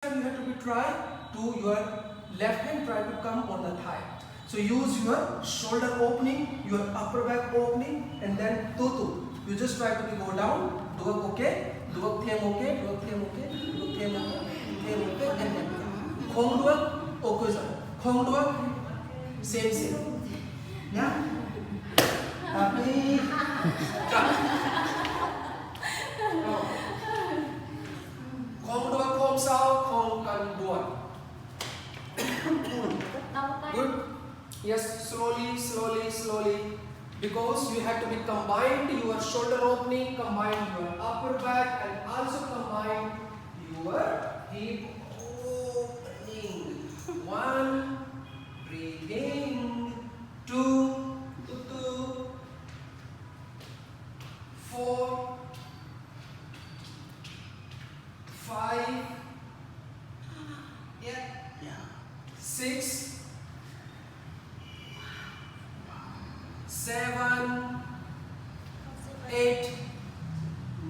You have to be try to your left hand try to come on the thigh. So use your shoulder opening, your upper back opening, and then tutu. You just try to go down. Duak okay, duak them okay, duak them okay, duak them okay, and then khong duak okay sir. Khong duak same. Yeah. Tapi khong duak khom sau khong kan duak. Good. Yes, slowly. Because you have to be combined your shoulder opening, combine your upper back, and also combine your hip opening. 1, breathing. 2, 4, 5, 6, 7, 8,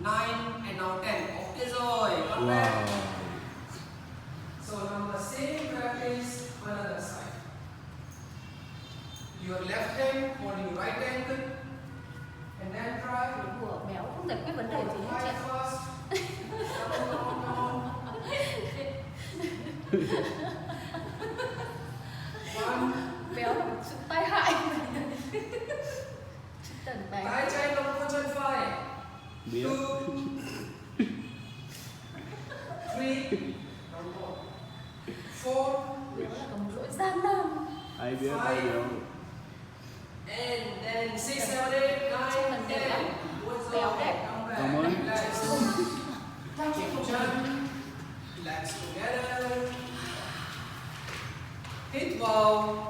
9, and now 10. Okay, Zoe. Wow. So now the same practice on the other side. Your left hand holding your right ankle, and then try. Của béo không gặp cái vấn đề gì hết chị. First. One. Béo là một sự tai hại. Tần béo. Tay chân đồng con chân phải. 2, 3, 4. Béo là có một lỗi gian nan. Ai biết. And then 6, 7, 8, 9, 10. Béo đẹp. Cảm ơn. Kick chân. Relax together. Hít vào.